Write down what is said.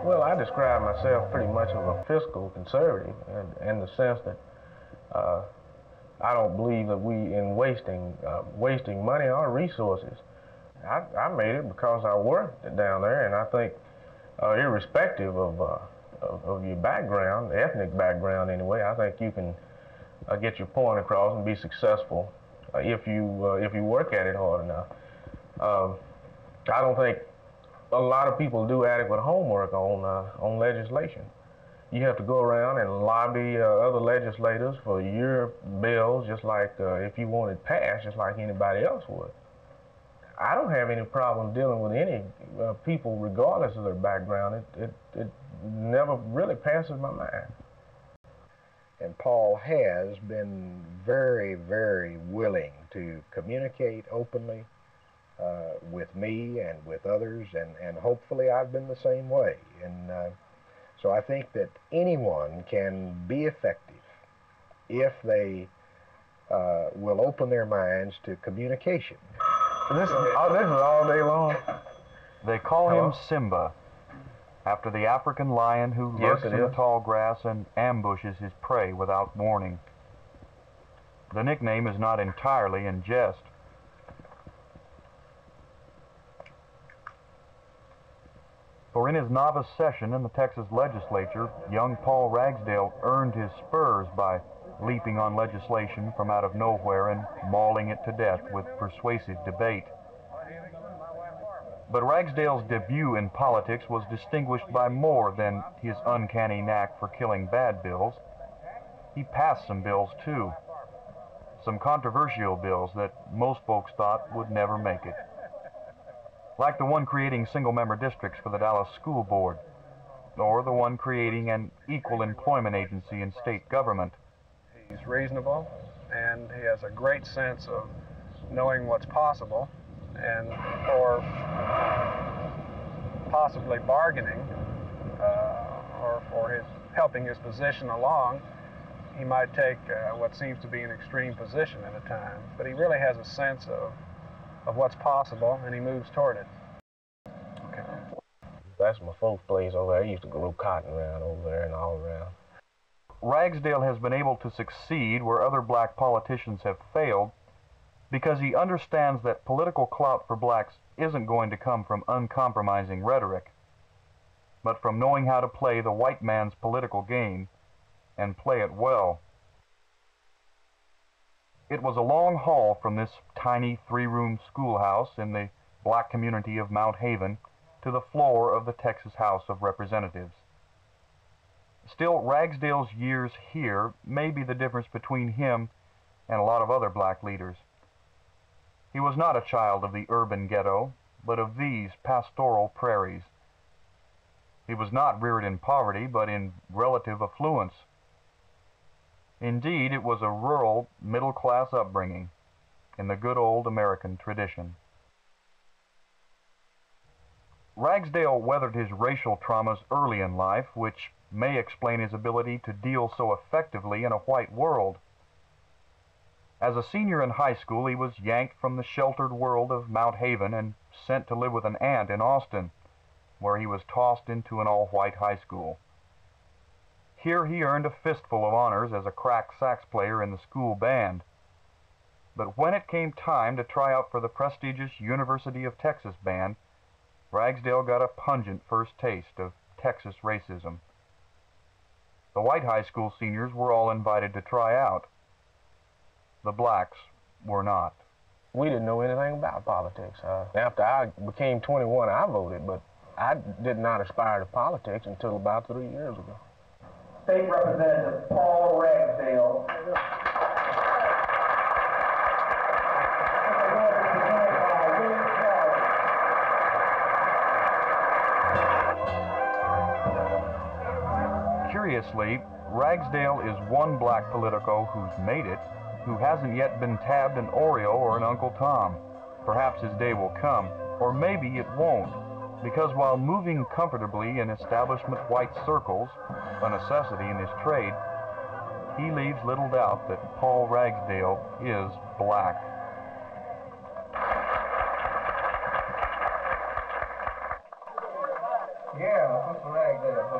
Well, I describe myself pretty much as a fiscal conservative, in the sense that I don't believe that we in wasting money or resources. I made it because I worked down there, and I think irrespective of your background, ethnic background anyway, I think you can get your point across and be successful if you work at it hard enough. I don't think a lot of people do adequate homework on legislation. You have to go around and lobby other legislators for your bills, just like if you want it passed, just like anybody else would. I don't have any problem dealing with any people, regardless of their background. It never really passes my mind. And Paul has been very, very willing to communicate openly with me and with others, and hopefully I've been the same way. And so I think that anyone can be effective if they will open their minds to communication. This is all day long. They call him Simba, after the African lion who lurks in the tall grass and ambushes his prey without warning. The nickname is not entirely in jest. For in his novice session in the Texas legislature, young Paul Ragsdale earned his spurs by leaping on legislation from out of nowhere and mauling it to death with persuasive debate. But Ragsdale's debut in politics was distinguished by more than his uncanny knack for killing bad bills. He passed some bills too, some controversial bills that most folks thought would never make it. Like the one creating single-member districts for the Dallas School Board, or the one creating an equal employment agency in state government. He's reasonable, and he has a great sense of knowing what's possible, and for possibly bargaining or for his helping his position along, he might take what seems to be an extreme position at a time, but he really has a sense of what's possible, and he moves toward it. Okay. That's my folks' place over there. I used to grow cotton around over there and all around. Ragsdale has been able to succeed where other black politicians have failed because he understands that political clout for blacks isn't going to come from uncompromising rhetoric, but from knowing how to play the white man's political game and play it well. It was a long haul from this tiny three-room schoolhouse in the black community of Mount Haven to the floor of the Texas House of Representatives. Still, Ragsdale's years here may be the difference between him and a lot of other black leaders. He was not a child of the urban ghetto, but of these pastoral prairies. He was not reared in poverty, but in relative affluence. Indeed, it was a rural, middle-class upbringing in the good old American tradition. Ragsdale weathered his racial traumas early in life, which may explain his ability to deal so effectively in a white world. As a senior in high school, he was yanked from the sheltered world of Mount Haven and sent to live with an aunt in Austin, where he was tossed into an all-white high school. Here he earned a fistful of honors as a crack sax player in the school band. But when it came time to try out for the prestigious University of Texas band, Ragsdale got a pungent first taste of Texas racism. The white high school seniors were all invited to try out. The blacks were not. We didn't know anything about politics. After I became 21, I voted, but I did not aspire to politics until about 3 years ago. State Representative Paul Ragsdale. Curiously, Ragsdale is one black politico who's made it, who hasn't yet been tabbed an Oreo or an Uncle Tom. Perhaps his day will come, or maybe it won't, because while moving comfortably in establishment white circles, a necessity in his trade, he leaves little doubt that Paul Ragsdale is black. Yeah, Mr. Ragsdale. Ragsdale,